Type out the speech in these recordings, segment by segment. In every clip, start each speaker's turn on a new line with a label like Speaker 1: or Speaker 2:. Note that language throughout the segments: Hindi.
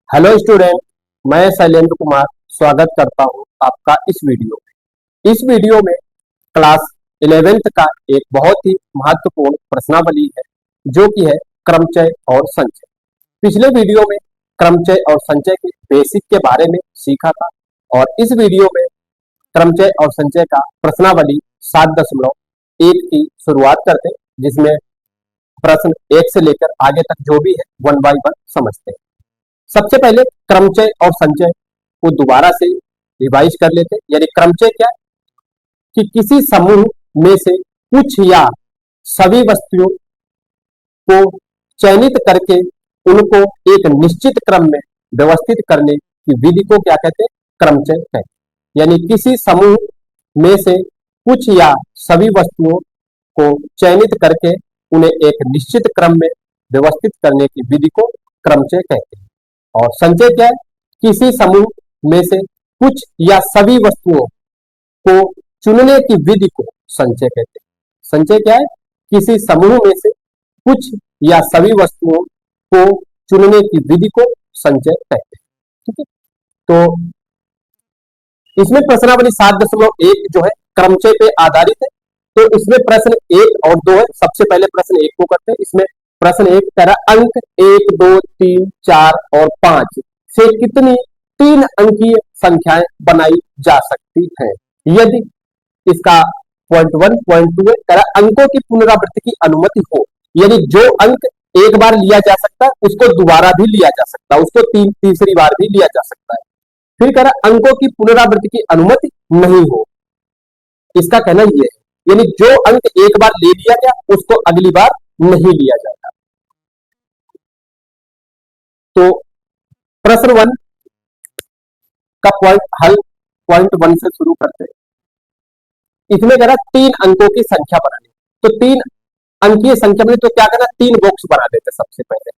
Speaker 1: Hello student. मैं शैलेंद्र कुमार स्वागत करता हूं आपका इस वीडियो में। इस वीडियो में क्लास 11th का एक बहुत ही महत्वपूर्ण प्रश्नावली है जो कि है क्रमचय और संचय। पिछले वीडियो में क्रमचय और संचय के बेसिक के बारे में सीखा था और इस वीडियो में क्रमचय और संचय का प्रश्नावली 7.1 की शुरुआत करते हैं, जिसमें प्रश्न 1 से लेकर आगे तक जो भी है वन बाय वन समझते हैं। सबसे पहले क्रमचय और संचय को दोबारा से रिवाइज कर लेते हैं। यानी क्रमचय क्या है कि किसी समूह में से कुछ या सभी वस्तुओं को चयनित करके उनको एक निश्चित क्रम में व्यवस्थित करने की विधि को क्या कहते हैं? क्रमचय कहते हैं। यानी किसी समूह में से कुछ या सभी वस्तुओं को चयनित करके उन्हें एक निश्चित क्रम में व्यवस्थित करने की विधि को क्रमचय कहते हैं। और संचय क्या है? किसी समूह में से कुछ या सभी वस्तुओं को चुनने की विधि को संचय कहते हैं। संचय क्या है? किसी समूह में से कुछ या सभी वस्तुओं को चुनने की विधि को संचय कहते हैं। ठीक है, तो इसमें प्रश्नावली 7.1 जो है क्रमचय पे आधारित है। तो इसमें प्रश्न 1 और 2 है। सबसे पहले प्रश्न 1 को करते हैं। इसमें प्रश्न 1 कह रहा अंक 1, 2, 3, 4 और 5 से कितनी 3 अंकीय संख्याएं बनाई जा सकती हैं यदि इसका पॉइंट 1 पॉइंट 2 है। कह रहा अंकों की पुनरावृत्ति की अनुमति हो। यानी जो अंक एक बार लिया जा सकता है उसको दोबारा भी लिया जा सकता है, उसको तीसरी बार भी लिया जा सकता है। फिर कह रहा अंकों की पुनरावृत्ति की अनुमति नहीं हो। इसका कहना यह है यानी जो अंक एक बार ले लिया गया उसको अगली बार नहीं लिया जाता। तो प्रश्न 1 का पॉइंट हल पॉइंट 1 से शुरू करते हैं। इसमें कह रहा 3 अंकों की संख्या बनानी। तो 3 अंकीय संख्या में तो क्या करना, 3 बॉक्स बना देते सबसे पहले।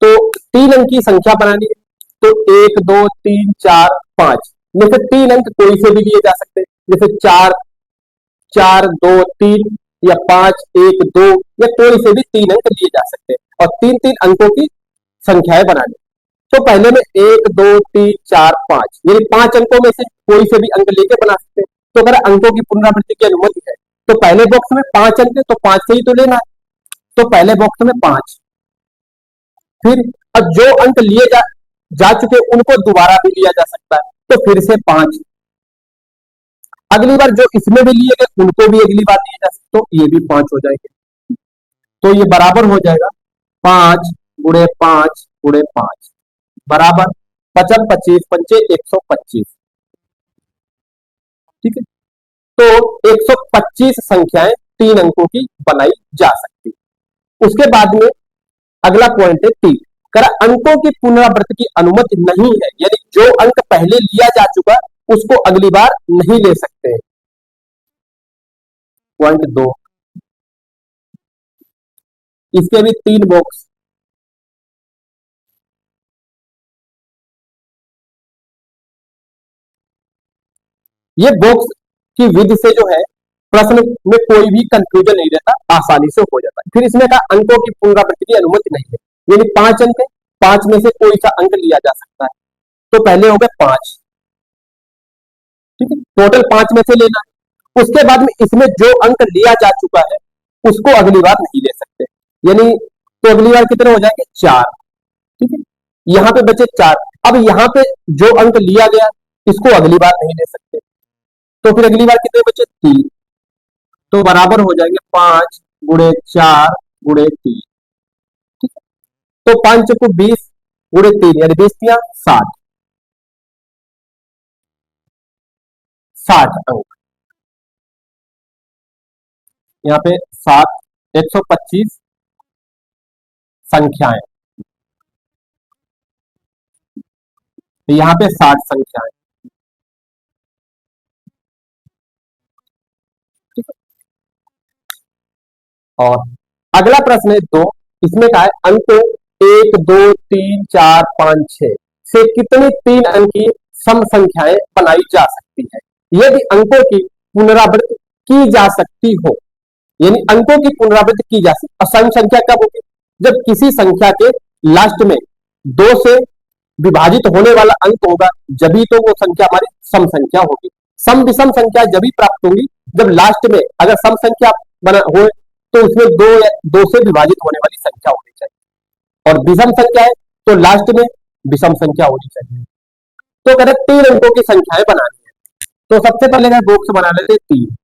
Speaker 1: तो 3 अंक की संख्या बनानी है। तो 1, 2, 3, 4, 5 में से 3 अंक कोई से भी लिए जा सकते हैं। जैसे 4, 4, 2, 3 या 5, 1, 2 या कोई से भी 3 अंक लिए जा सकते हैं और 3-3 अंकों की संख्याएं बनानी। तो पहले में 1, 2, 3, 4, 5 यानी 5 अंकों में से कोई से भी अंक लेके बना सकते हैं। तो अगर अंकों की पुनरावृत्ति की अनुमति है तो पहले बॉक्स में 5 अंक है तो 5 से ही तो लेना है। तो पहले बॉक्स में 5। फिर अब जो अंक लिए जा चुके उनको दोबारा भी लिया जा सकता है। तो फिर से 5। अगली बार जो इसमें भी लिए गए उनको भी अगली बार लिए जा सकते। तो ये भी 5 हो जाएंगे। तो ये बराबर हो जाएगा 5 गुणे 5 गुणे 5 बराबर 55, 25 पंचे 125। ठीक है, तो 125 संख्याएं 3 अंकों की बनाई जा सकती। उसके बाद में अगला पॉइंट है 3। कर अंकों की पुनरावृत्ति की अनुमति नहीं है। यानी जो अंक पहले लिया जा चुका उसको अगली बार नहीं ले सकते। पॉइंट 2, इसके भी 3 बॉक्स। ये बॉक्स की विधि से जो है प्रश्न में कोई भी कंफ्यूजन नहीं रहता, आसानी से हो जाता है। फिर इसमें कहा अंकों की पुनरावृत्ति की अनुमति नहीं है। यानी 5 अंक है, 5 में से कोई सा अंक लिया जा सकता है। तो पहले हो गए 5। ठीक है, टोटल 5 में से लेना है। उसके बाद में इसमें जो अंक लिया जा चुका है उसको अगली बार नहीं ले सकते। यानी तो अगली बार कितने हो जाएंगे? 4। ठीक है, यहां पे बचे 4। अब यहां पे जो अंक लिया गया इसको अगली बार नहीं ले सकते। तो फिर अगली बार कितने बचे? 3। तो बराबर हो जाएंगे 5 गुणे 4 गुणे 3। ठीक है, तो 5 को 20 गुणे 3 यानी 20 60। 60 अंक यहाँ पे 7, 125 संख्याएं। तो यहाँ पे 60 संख्याएं। ठीक है, और अगला प्रश्न है 2। इसमें क्या है? अंकों एक दो तीन चार पांच छह से कितनी तीन अंकीय सम संख्याएं बनाई जा सकती है यदि अंकों की पुनरावृत्ति की जा सकती हो। यानी अंकों की पुनरावृत्ति की जा सकती। सम संख्या कब होगी? जब किसी संख्या के लास्ट में दो से विभाजित होने वाला अंक होगा, जब तो वो संख्या हमारी सम संख्या होगी। सम विषम संख्या जब भी प्राप्त होगी जब लास्ट में अगर सम संख्या बना हो तो उसमें दो से विभाजित होने वाली संख्या होनी चाहिए, और विषम संख्या है तो लास्ट में विषम संख्या होनी चाहिए। तो करें तीन अंकों की संख्याएं बनानी है, तो सबसे पहले मैं बॉक्स बना लेते तीन।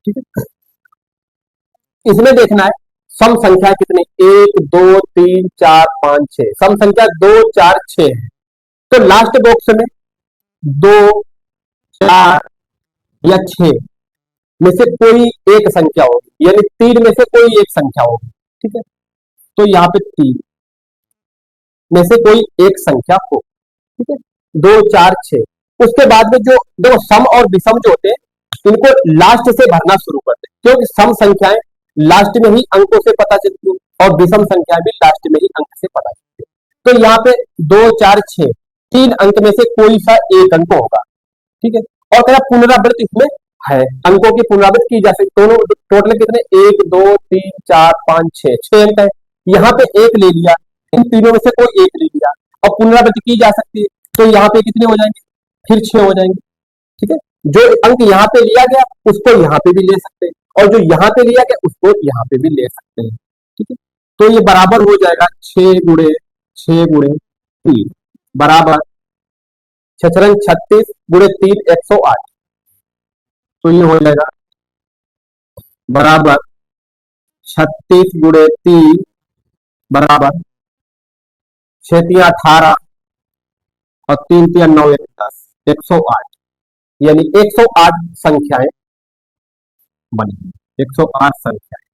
Speaker 1: ठीक है, इसमें देखना है सम संख्या कितनी, एक दो तीन चार पांच छह, सम संख्या दो चार छह है। तो लास्ट बॉक्स में दो चार या छह में से कोई एक संख्या होगी, यानी तीन में से कोई एक संख्या होगी। ठीक है, तो यहाँ पे तीन में से कोई एक संख्या हो। ठीक है, दो चार छह। उसके बाद में जो दो सम और विषम जो होते हैं इनको लास्ट से भरना शुरू करते हैं, क्योंकि सम संख्याएं लास्ट में ही अंकों से पता चलती है और विषम संख्याएं भी लास्ट में ही अंक से पता चलती है। तो यहाँ पे दो चार छह तीन अंक में से कोई सा एक अंक होगा। ठीक है, और क्या पुनरावृत्ति इसमें है, अंकों की पुनरावृत्ति की जा सकती। दोनों टोटल कितने, एक दो तीन चार पांच छह, छह अंक है। यहाँ पे एक ले लिया, इन तीनों में से कोई एक ले लिया और पुनरावृत्ति की जा सकती है, तो यहाँ पे कितने हो जाएंगे, फिर छह हो जाएंगे। ठीक है, जो अंक यहाँ पे लिया गया उसको यहाँ पे भी ले सकते हैं, और जो यहाँ पे लिया गया उसको यहाँ पे भी ले सकते हैं। ठीक है, तो ये बराबर हो जाएगा छह गुणे तीन बराबर छछरन 36 गुणे तीन 108। तो ये हो जाएगा बराबर 36 गुणे तीन बराबर 6×3 = 18 और 3×3 = 9 × 10 108। यानी 108 संख्याएं बनी, 108 संख्याएं।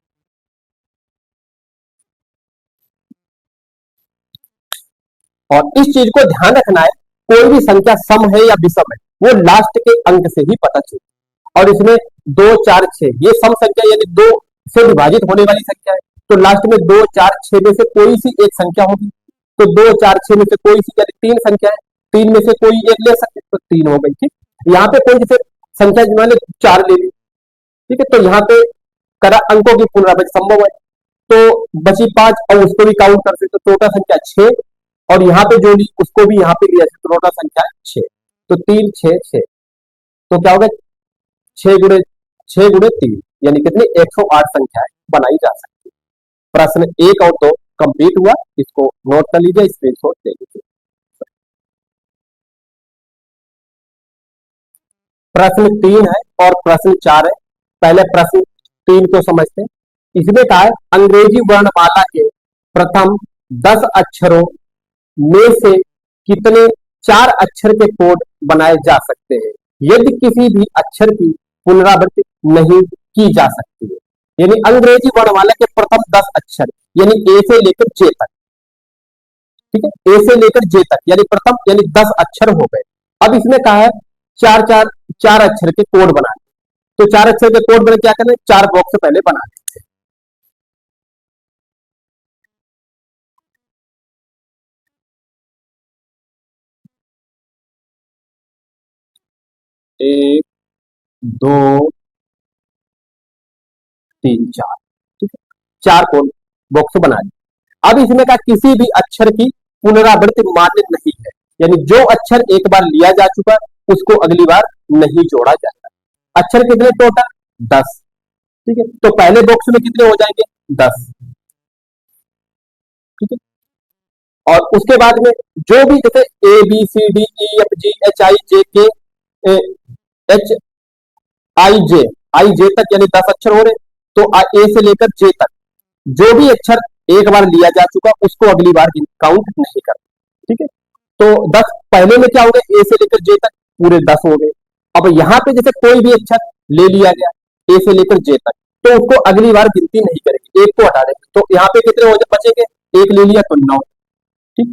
Speaker 1: और इस चीज को ध्यान रखना है, कोई भी संख्या सम है या विषम है वो लास्ट के अंक से ही पता चलती। और इसमें दो चार छह ये सम संख्या यानी दो से विभाजित होने वाली संख्या है, तो लास्ट में दो चार छह में से कोई सी एक संख्या होगी। तो दो चार छह में से कोई सी, यानी तीन संख्या है, तीन में से कोई एक ले सकते, तो तीन हो गई। ठीक, यहाँ पे कोई जैसे संख्या मैंने चार ले ली, ठीक है, तो यहाँ पे करा अंकों की पुनरावृत्ति संभव है, तो बची पांच और उसको भी काउंट कर सकते, तो टोटल संख्या छह, और यहाँ पे जो ली उसको भी यहाँ पे लिया, तो टोटल संख्या छह। तो तीन छह छह, तो क्या होगा, छह गुणे तीन यानी कितनी 108 संख्याएं बनाई जा सकती है। प्रश्न एक और दो कंप्लीट हुआ, इसको नोट कर लीजिए, स्क्रीनशॉट ले लीजिए। प्रश्न तीन है और प्रश्न चार है। पहले प्रश्न तीन को समझते हैं। इसमें कहा है अंग्रेजी वर्णमाला के प्रथम 10 अक्षरों में से कितने चार अक्षर के कोड बनाए जा सकते हैं यदि किसी भी अक्षर की पुनरावृत्ति नहीं की जा सकती है। यानी अंग्रेजी वर्णमाला के प्रथम 10 अक्षर यानी ए से लेकर जे तक, ठीक है, ए से लेकर जे तक यानी प्रथम यानी 10 अक्षर हो गए। अब इसमें कहा है चार अक्षर के कोड बनाने, तो चार अक्षर के कोड बने क्या करना है, चार बॉक्स पहले बना लेते हैं। एक दो तीन चार, ठीक है, चार कोड बॉक्स बना लिया। अब इसमें का किसी भी अक्षर की पुनरावृत्ति मान्य नहीं है, यानी जो अक्षर एक बार लिया जा चुका उसको अगली बार नहीं जोड़ा जाएगा। अक्षर कितने टोटल 10, ठीक है, तो पहले बॉक्स में कितने हो जाएंगे 10, ठीक है, और उसके बाद में जो भी जैसे A B C D E F G H I J K H I जे तक यानी 10 अक्षर हो रहे, तो ए से लेकर जे तक जो भी अक्षर एक बार लिया जा चुका उसको अगली बार काउंट नहीं करना। ठीक है, तो 10 पहले में क्या हो गया, ए से लेकर जे तक पूरे 10 हो गए। अब यहाँ पे जैसे कोई भी अक्षर ले लिया गया ए से लेकर जे तक, तो उसको अगली बार गिनती नहीं करेंगे, एक को हटा देंगे, तो यहाँ पे कितने हो बचेंगे, एक ले लिया तो 9, ठीक,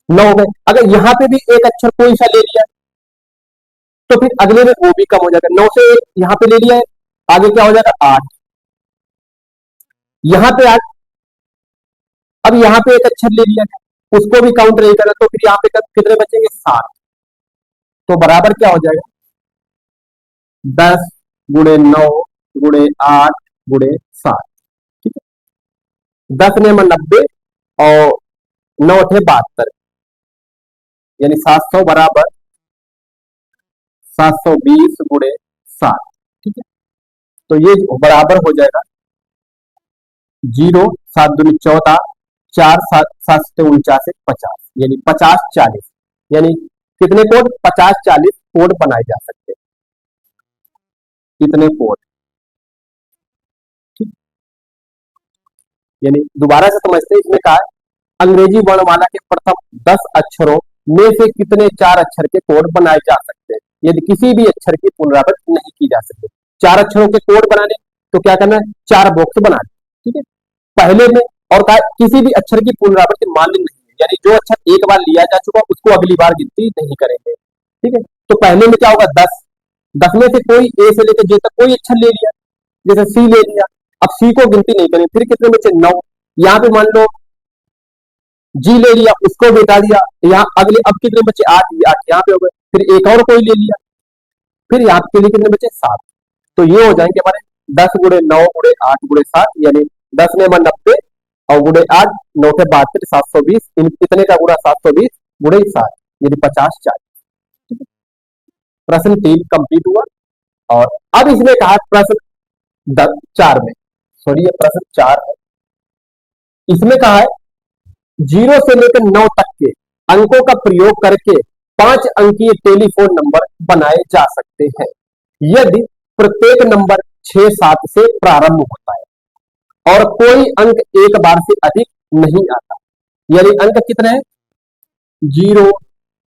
Speaker 1: 9 हो गए। अगर यहाँ पे भी एक अक्षर कोई सा ले लिया तो फिर अगले में वो भी कम हो जाएगा। 9 से एक यहाँ पे ले लिया है, आगे क्या हो जाएगा 8, यहाँ पे 8। अब यहाँ पे एक अक्षर ले लिया है, उसको भी काउंट नहीं करना, तो फिर यहाँ पे कितने बचेंगे 7। तो बराबर क्या हो जाएगा 10 गुणे 9 गुणे 8 गुणे 7। ठीक है, 10 ने 90 और 9 थे 72, यानी 700 बराबर 720 गुणे 7। ठीक है, तो ये बराबर हो जाएगा 0 7 दूनी 14, 4 7 7 से 49 50, यानी 50 40, यानी कितने कोड 50 40 कोड बनाए जा सकते हैं, इतने कोड। ठीक, यानी दोबारा से समझते हैं, इसमें कहा है अंग्रेजी वर्णमाला के प्रथम 10 अक्षरों में से कितने 4 अक्षर के कोड बनाए जा सकते हैं, यदि किसी भी अक्षर की पुनरावृत्ति नहीं की जा सकती। 4 अक्षरों के कोड बनाने तो क्या करना है, 4 बॉक्स बनाने। ठीक है, पहले में और कहा किसी भी अक्षर की पुनरावृत्ति मान्य नहीं है, यानी जो अक्षर एक बार लिया जा चुका उसको अगली बार गिनती नहीं करेंगे। ठीक है, तो पहले में क्या होगा 10, 10 में से कोई ए से लेकर जे तक कोई अक्षर ले लिया, जैसे सी ले लिया, अब सी को गिनती नहीं करें, फिर कितने बचे 9। यहाँ पे मान लो जी ले लिया, उसको बिठा दिया, यहाँ अगले अब कितने बचे 8, 8 यहाँ पे हो गए, फिर एक और कोई ले लिया, फिर यहाँ के लिए कितने बचे 7। तो ये हो जाएंगे हमारे 10 गुणे 9 गुणे 8 गुणे 7, यानी 10 ने 90 और गुणे 8 9 के 72 720, इन कितने का गुणा 720 गुणे 7, यानी 50 40। प्रश्न 3 कंप्लीट हुआ। और अब इसमें कहा प्रश्न 4 में, सॉरी ये प्रश्न 4 है, इसमें कहा है 0 से लेकर 9 तक के अंकों का प्रयोग करके 5 अंकीय टेलीफोन नंबर बनाए जा सकते हैं, यदि प्रत्येक नंबर 6 7 से प्रारंभ होता है और कोई अंक एक बार से अधिक नहीं आता। यानी अंक कितने हैं 0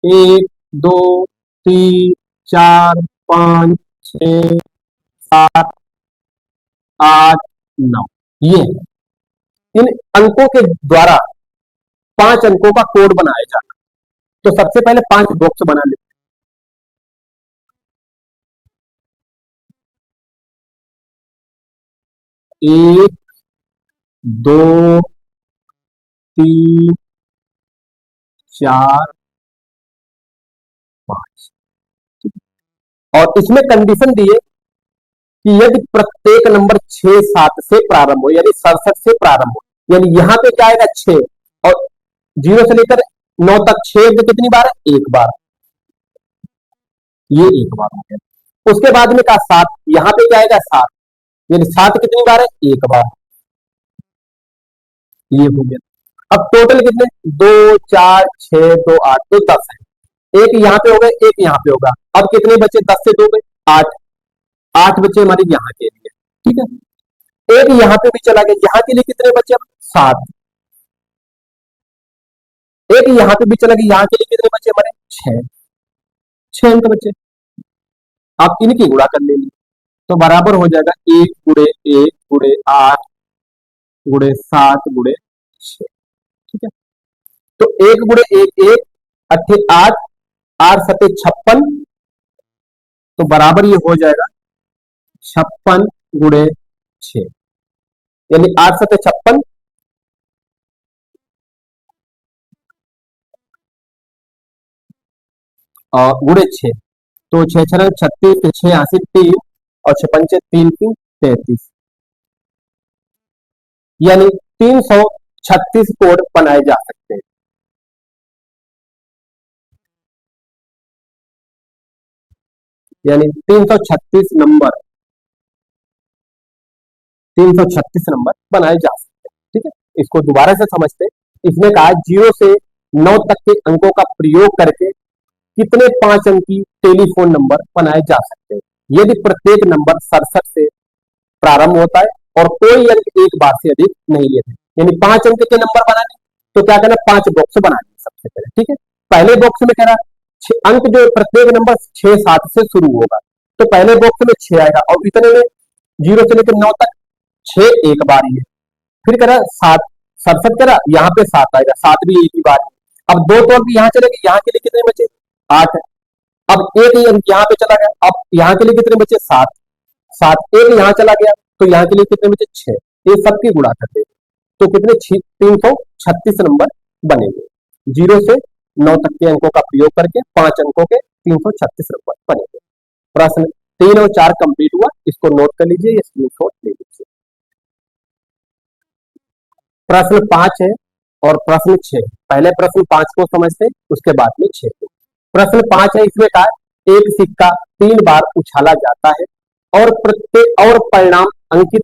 Speaker 1: 1 2 3 4 5 6 7 8 9, ये इन अंकों के द्वारा 5 अंकों का कोड बनाया जाना। तो सबसे पहले 5 बॉक्स बना लेते 1 2 3 4 5, और इसमें कंडीशन दी है कि यदि प्रत्येक नंबर 6 7 से प्रारंभ हो, यानी 67 से प्रारंभ हो, यानी यहां पे क्या आएगा 6, और 0 से लेकर 9 तक 6 कितनी बार है, एक बार, ये एक बार हो गया। उसके बाद में कहा 7, यहां पे क्या आएगा 7, यानी 7 कितनी बार है, एक बार, ये हो गया। अब टोटल कितने 2 4 6 2 8, तो 10 है, एक यहाँ पे होगा एक यहाँ पे होगा। अब कितने बचे 10 से 2 गए 8, 8 बचे हमारे यहाँ के लिए। ठीक है, एक यहाँ पे भी चला गया, यहाँ के लिए कितने बचे 7, एक यहाँ पे भी चला गया, यहाँ के लिए कितने बचे हमारे 6, 6 अंक बचे। आप इनकी गुणा कर लेंगे तो बराबर हो जाएगा 1 गुणे 1 गुणे 8 गुणे 7 गुणे 6। ठीक है, तो 1 गुणे 1 1 अट्ठे 8, 8 सते 56, तो बराबर ये हो जाएगा 56 गुणे 6, यानी 8 सते 56 और गुणे 6, तो 6 6 36, 6 80 3 और 6 पंचे 3 3 33, यानी 336 कोड बनाए जा सकते हैं। यानी 336 नंबर 336 नंबर बनाए जा सकते हैं। ठीक है, इसको दोबारा से समझते हैं। इसमें कहा 0 से 9 तक के अंकों का प्रयोग करके कितने 5 अंकी टेलीफोन नंबर बनाए जा सकते हैं, यदि प्रत्येक नंबर 67 से प्रारंभ होता है और कोई अंक एक बार से अधिक नहीं लेते। यानी 5 अंक के नंबर बनाने तो क्या करना, 5 बॉक्स बनाने सबसे पहले। ठीक है, पहले बॉक्स में कह रहा अंक जो प्रत्येक नंबर 6 7 से शुरू होगा, तो पहले बॉक्स में 6 आएगा, और इतने में 0 से लेकर 9 तक 6 एक बार ही है। फिर कह रहा 7 67 करा, यहाँ पे 7 आएगा, 7 भी एक ही बार है। अब दो तो अब यहाँ चले गए, यहाँ के लिए कितने बचे? 8। अब एक यहाँ पे चला गया, अब यहाँ के लिए कितने बचे? 7। 7 एक यहाँ चला गया, तो यहाँ के लिए कितने बचे? 6। ये सबकी गुणा करते हैं तो कितने? 336 नंबर बनेंगे। 0 से 9 तक के अंकों का प्रयोग करके 5 अंकों के 336 नंबर बनेंगे। प्रश्न 3 और 4 कंप्लीट हुआ, इसको नोट कर लीजिए, ये स्क्रीनशॉट ले लीजिए। प्रश्न 5 है और प्रश्न 6। पहले प्रश्न 5 को समझते, उसके बाद में 6 को। प्रश्न 5 है, इसमें कहा एक सिक्का 3 बार उछाला जाता है और प्रत्येक और परिणाम अंकित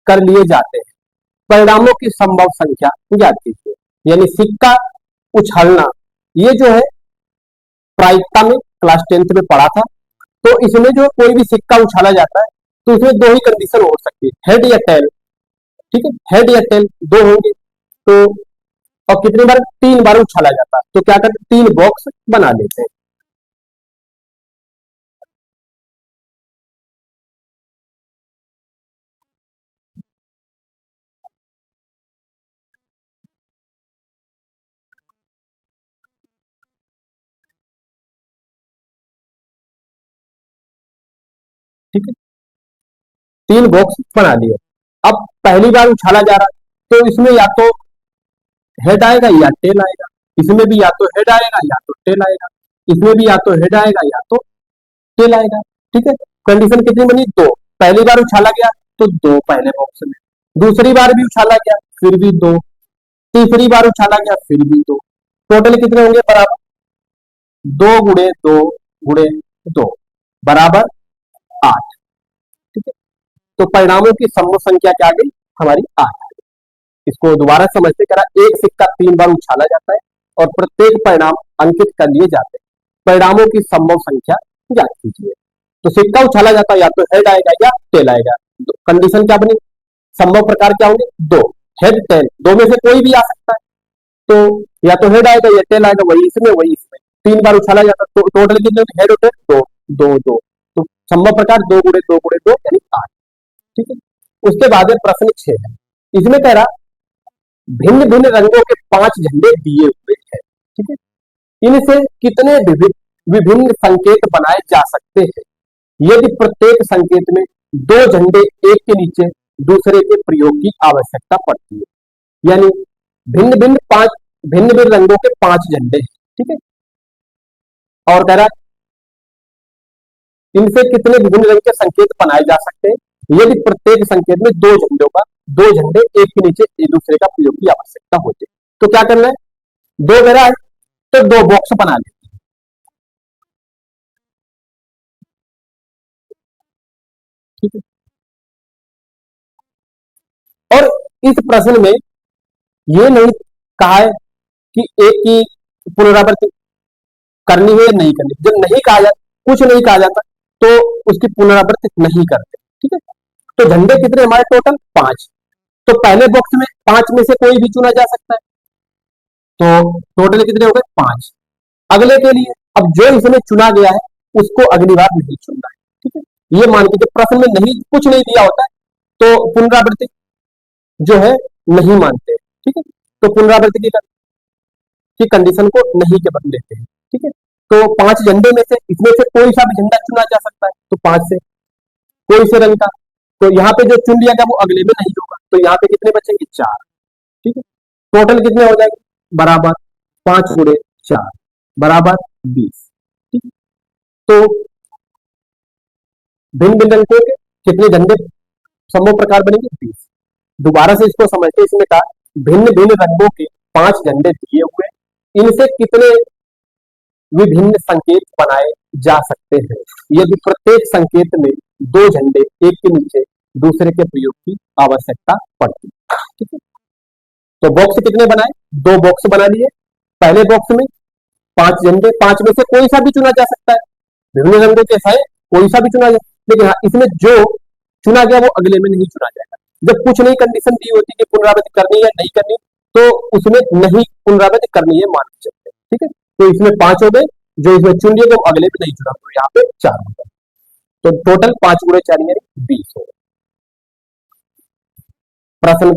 Speaker 1: कर लिए जाते हैं। परिणामों की संभव संख्या ज्ञात कीजिए। यानी सिक्का उछालना, ये जो है प्रायिकता में क्लास 10th में पढ़ा था। तो इसमें जो कोई भी सिक्का उछाला जाता है तो इसमें दो ही कंडीशन हो सकती है, हेड या टेल। ठीक है, हेड या टेल दो होंगे। तो और कितनी बार? 3 बार उछाला जाता है, तो क्या करते? 3 बॉक्स बना लेते हैं। ठीक है, 3 बॉक्स बना लिए। अब पहली बार उछाला जा रहा है तो इसमें या तो हेड आएगा या टेल आएगा, इसमें भी या तो हेड आएगा या तो टेल आएगा, इसमें भी या तो हेड आएगा या तो टेल आएगा। ठीक है, कंडीशन कितनी बनी? 2। पहली बार उछाला गया तो 2 पहले बॉक्स में, दूसरी बार भी उछाला गया फिर भी 2, तीसरी बार उछाला गया फिर भी 2। टोटल कितने होंगे? बराबर 2 गुणे 2 गुणे 2 बराबर 8। ठीक है, तो परिणामों की समूह संख्या क्या आ गई? हमारी 8। इसको दोबारा समझते करा, एक सिक्का 3 बार उछाला जाता है और प्रत्येक परिणाम अंकित कर लिए जाते हैं। परिणामों की संभव संख्या ज्ञात कीजिए। तो सिक्का उछाला जाता है, या तो हेड आएगा या टेल आएगा। तो कंडीशन क्या बनी? संभव प्रकार क्या होंगे? 2, हेड टेल, दो में से कोई भी आ सकता है। तो या तो हेड आएगा या टेल आएगा, वही इसमें वही इसमें। 3 बार उछाला जाता है तो टोटल कितने? हेड और टेल 2 2 2। तो संभव प्रकार 2 गुणे 2 गुणे 2 यानी 8। ठीक है, उसके बाद प्रश्न 6 है। इसमें कह रहा भिन्न भिन्न रंगों के 5 झंडे दिए हुए हैं। ठीक है, इनसे कितने विभिन्न संकेत बनाए जा सकते हैं यदि प्रत्येक संकेत में 2 झंडे एक के नीचे दूसरे के प्रयोग की आवश्यकता पड़ती है। यानी भिन्न भिन्न रंगों के 5 झंडे। ठीक है, और कह रहा इनसे कितने विभिन्न रंग के संकेत बनाए जा सकते हैं यदि प्रत्येक संकेत में 2 झंडे एक के नीचे एक दूसरे का प्रयोग की आवश्यकता होती है। तो क्या करना है? 2 कह रहा है तो 2 बॉक्स बना लेते हैं। ठीक है, और इस प्रश्न में ये नहीं कहा है कि एक की पुनरावृत्ति करनी है या नहीं करनी। जब नहीं कहा जाता, कुछ नहीं कहा जाता, तो उसकी पुनरावृत्ति नहीं करते। ठीक है, तो झंडे कितने हमारे? टोटल 5। तो पहले बॉक्स में 5 में से कोई भी चुना जा सकता है, तो टोटल कितने हो गए? 5। अगले के लिए अब जो इसमें चुना गया है उसको अगली बार नहीं चुनना है। ठीक है, ये मान के प्रश्न में नहीं कुछ नहीं दिया होता है तो पुनरावृत्ति जो है नहीं मानते। ठीक है, तो पुनरावृत्ति की कंडीशन को नहीं के बदल लेते हैं। ठीक है, तो 5 झंडे में से इसमें से कोई सा भी झंडा चुना जा सकता है, तो 5 से कोई से रंग का। तो यहाँ पे जो चुन लिया गया वो अगले में नहीं होगा, तो यहाँ पे कितने बचेंगे? 4। ठीक है, टोटल कितने हो जाएंगे? बराबर 5 गुणे 4 बराबर 20। ठीक है, तो भिन्न भिन्न रंगों के कितने झंडे समूह प्रकार बनेंगे? 20। दोबारा से इसको समझते, इसमें कहा भिन्न भिन्न रंगों के 5 झंडे दिए हुए, इनसे कितने विभिन्न संकेत बनाए जा सकते हैं यदि प्रत्येक संकेत में 2 झंडे एक के नीचे दूसरे के प्रयोग की आवश्यकता पड़ती है। ठीक है, तो बॉक्स कितने बनाए? 2 बॉक्स बना लिए। पहले बॉक्स में 5 झंडे, 5 में से कोई सा भी चुना जा सकता है, विभिन्न रंगों के है कोई सा भी चुना जाए, लेकिन हाँ इसमें जो चुना गया वो अगले में नहीं चुना जाएगा। जब कुछ नहीं कंडीशन दी होती कि पुनरावृत्ति करनी है नहीं करनी, तो उसमें नहीं पुनरावृत्ति करनी है मान के चलते। ठीक है, तो इसमें 5 हो गए, जो इसमें चुन लिए वो अगले में नहीं चुना, तो यहाँ पे 4 हो गए। तो टोटल 5 गुणे 4 यानी 20 हो गए। प्रश्न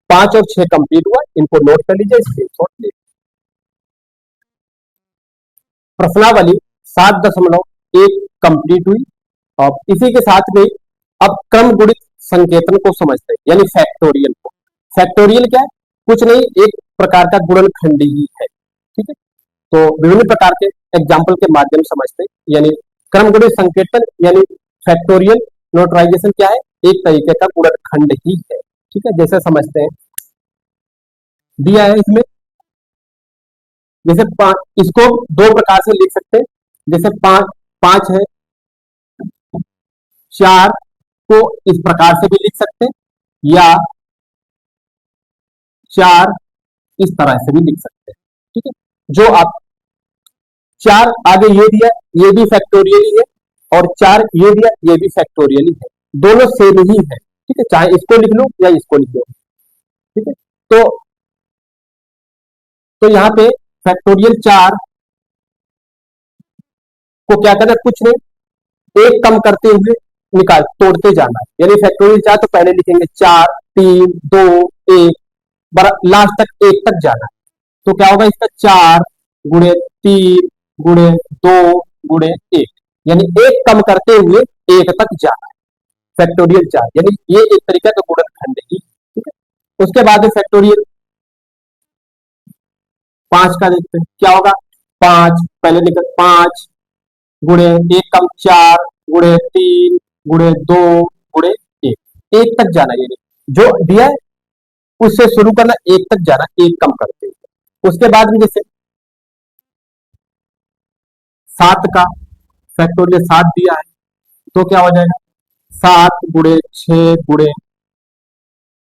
Speaker 1: 5 और 6 कंप्लीट हुआ, इनको नोट कर लीजिए, स्क्रीनशॉट ले। प्रश्नावली 7.1 कंप्लीट हुई। और इसी के साथ में अब क्रम गुणित संकेतन को समझते हैं, यानी फैक्टोरियल को। फैक्टोरियल क्या है? कुछ नहीं, एक प्रकार का गुणनखंड ही है। ठीक है, तो विभिन्न प्रकार के एग्जाम्पल के माध्यम से समझते हैं, यानी क्रम गुणित संकेतन यानी फैक्टोरियल नोटराइजेशन क्या है? एक तरीके का गुणनखंड ही है। ठीक है, जैसे समझते हैं, दिया है इसमें, जैसे इसको दो प्रकार से लिख सकते हैं। जैसे पांच पांच है, 4 को इस प्रकार से भी लिख सकते हैं, या 4 इस तरह से भी लिख सकते हैं। ठीक है, जो आप 4 आगे ये दिया, ये भी फैक्टोरियल ही है, और 4 ये दिया, ये भी फैक्टोरियल ही है, दोनों सेम ही है। ठीक है, चाहे इसको लिख लो या इसको लिख लो। ठीक है, तो यहाँ पे फैक्टोरियल 4 को क्या करना है? कुछ नहीं, एक कम करते हुए निकाल तोड़ते जाना है। यानी फैक्टोरियल 4 तो पहले लिखेंगे 4, 3, 2, 1, लास्ट तक 1 तक जाना है। तो क्या होगा इसका? 4 गुणे 3 गुणे 2 गुणे 1, यानी एक कम करते हुए 1 तक जाना है। फैक्टोरियल 4 यानी ये एक तरीका का गुणनखंड ही। ठीक है, उसके बाद फैक्टोरियल 5 का देखते हैं क्या होगा। 5 पहले निकल 5 गुणे 1 कम 4 गुणे 3 गुणे 2 गुणे 1 तक जाना, यानी जो दिया है उससे शुरू करना, 1 तक जाना, 1 कम करते हैं। उसके बाद में जैसे 7 का फैक्टोरियल 7 दिया है, तो क्या हो जाएगा? 7 गुणे 6 गुणे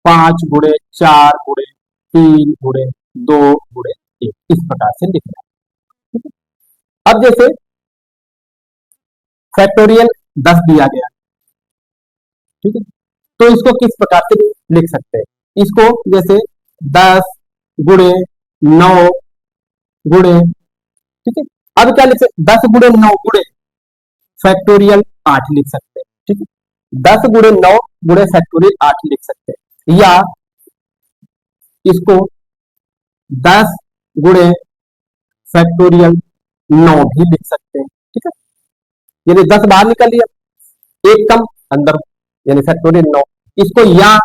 Speaker 1: 5 गुणे 4 गुणे 3 गुणे 2 गुणे 1, इस प्रकार से लिखना है। अब जैसे फैक्टोरियल 10 दिया गया, ठीक है, तो इसको किस प्रकार से लिख सकते हैं? इसको जैसे 10 गुणे 9 गुणे, ठीक है, अब क्या लिख सकते? 10 गुणे 9 गुणे फैक्टोरियल 8 लिख सकते हैं। ठीक है, 10 गुणे 9 गुणे फैक्टोरियल 8 लिख सकते हैं, या इसको 10 गुणे फैक्टोरियल 9 भी लिख सकते हैं। ठीक है, यानी 10 बाहर निकल लिया, एक कम अंदर, यानी फैक्टोरियल 9। इसको या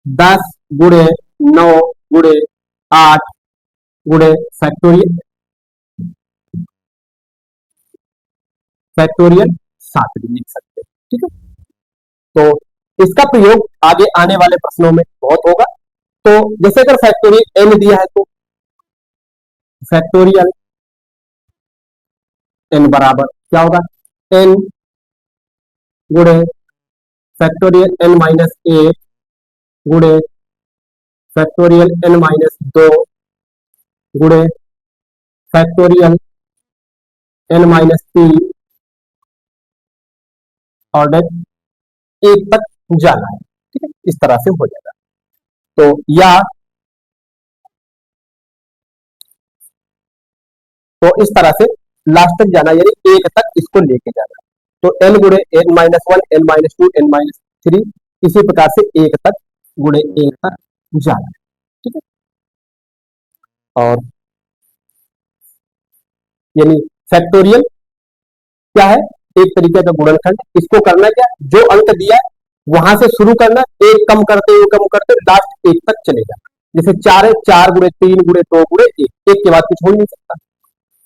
Speaker 1: 10 गुणे 9 गुणे 8 गुणे फैक्टोरियल फैक्टोरियल 7 भी लिख सकते हैं। ठीक है, तो इसका प्रयोग आगे आने वाले प्रश्नों में बहुत होगा। तो जैसे अगर फैक्टोरियल n दिया है, तो फैक्टोरियल n बराबर क्या होगा? n गुणे फैक्टोरियल n माइनस 1 गुणे फैक्टोरियल n माइनस 2 गुणे फैक्टोरियल n माइनस 3 और 1 तक जाना है। ठीक है, इस तरह से हो जाएगा। तो या तो इस तरह से लास्ट तक जाना, यानी 1 तक इसको लेके जाना। तो n गुणे n minus 1 n minus 2 n minus 3, इसी प्रकार से 1 तक गुणे 1 तक जाना है। ठीक है, और यानी फैक्टोरियल क्या है? एक तरीके का गुणनखंड। इसको करना क्या? जो अंक दिया है वहां से शुरू करना, एक कम करते लास्ट 1 तक चले जाना। जैसे 4 है, 4 गुणे 3 गुणे 2 गुणे 1, 1 के बाद कुछ हो ही नहीं सकता।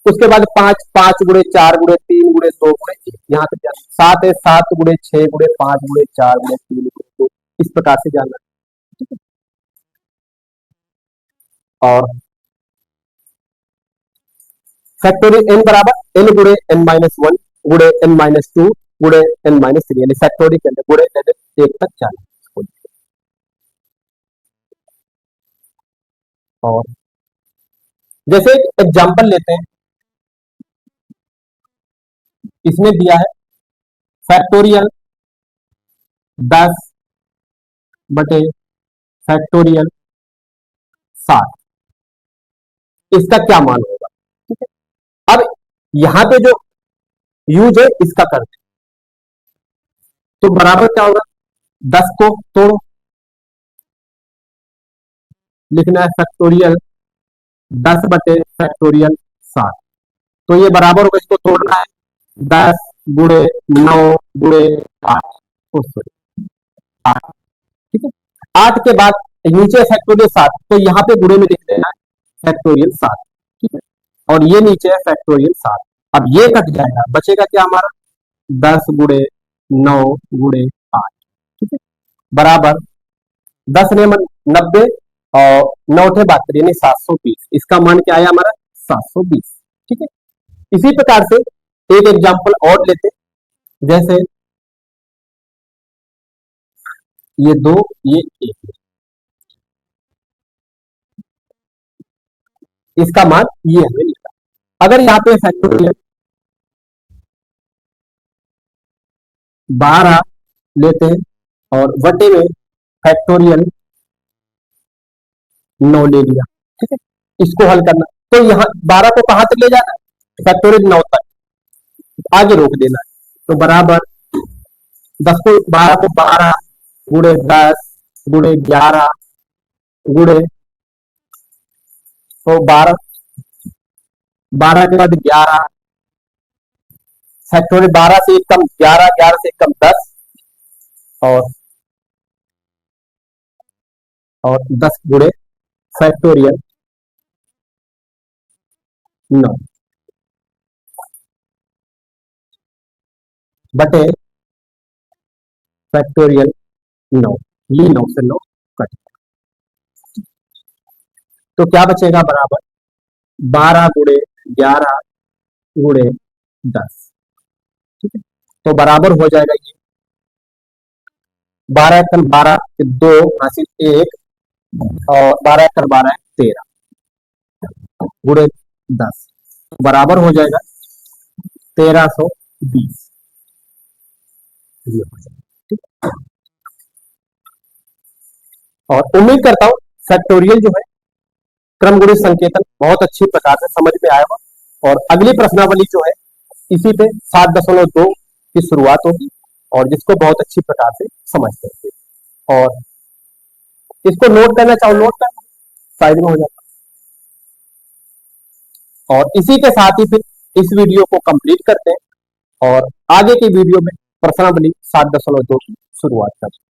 Speaker 1: उसके बाद 5, 5 गुणे 4 गुणे 3 गुणे 2 गुणे 1, यहाँ तक जाना। 7 है, 7 गुणे 6 गुणे 5 गुणे 4 गुणे 3 गुणे 2, इस प्रकार से जाना। ठीक है, और फैक्टोरियल n बराबर n गुणे n माइनस 1 गुणे n माइनस 2 गुणे n माइनस 3, यानी फैक्टोरियल के अंदर गुणे n 1 तक जाना। और जैसे एक एग्जांपल लेते हैं, इसमें दिया है फैक्टोरियल 10 बटे फैक्टोरियल 7, इसका क्या मान होगा? ठीक है, अब यहां पे जो यूज है इसका करते हैं, तो बराबर क्या होगा? 10 को तोड़ो, लिखना है फैक्टोरियल 10/7। तो ये बराबर होगा, इसको तोड़ना है 10 × 9 × 8, ठीक है। 8 के बाद नीचे फैक्टोरियल 7, तो यहाँ पे गुणे में लिख देना है फैक्टोरियल 7, ठीक है। और ये नीचे है फैक्टोरियल 7। अब ये कट जाएगा, बचेगा क्या हमारा 10 × 9 × 8, ठीक है, बराबर 10 ने 90 और 9 थे 72 यानी 720। इसका मान क्या आया हमारा 720, ठीक है। इसी प्रकार से एक एग्जांपल और लेते, जैसे ये 2 ये 1, इसका मान ये हमें लिखा। अगर यहाँ पे फैक्टोरियल 12 लेते हैं और बटे में फैक्टोरियल 9 ले लिया, ठीक है, इसको हल करना, तो यहाँ 12 को कहां तक ले जाना है, फैक्टोरियल 9 तक, आगे रोक देना है। तो बराबर 12 को 12 गुणे 10 गुणे 11 गुणे, तो 12 के बाद 11 फैक्टोरियल 12 से एक कम 11, 11 से एक कम 10 और 10 गुणे फैक्टोरियल 9 बटे फैक्टोरियल 9, ये 9 से 9 कट, तो क्या बचेगा बराबर 12 गुणे 11 गुणे 10, ठीक है। तो बराबर हो जाएगा ये 12 × 12 2 हासिल 1 और 12 × 12 13 गुणे 10, बराबर हो जाएगा 1320, ठीक। और उम्मीद करता हूं फैक्टोरियल जो है क्रम गुणित संकेतन बहुत अच्छी प्रकार से समझ में आया होगा। और अगली प्रश्नावली जो है इसी पे 7.2 की शुरुआत होगी और जिसको बहुत अच्छी प्रकार से समझते हैं, और इसको नोट करना चाहो नोट कर साइड में हो जाता। और इसी के साथ ही फिर इस वीडियो को कंप्लीट करते हैं और आगे की वीडियो में प्रश्नावली 7.2 की शुरुआत करते हैं।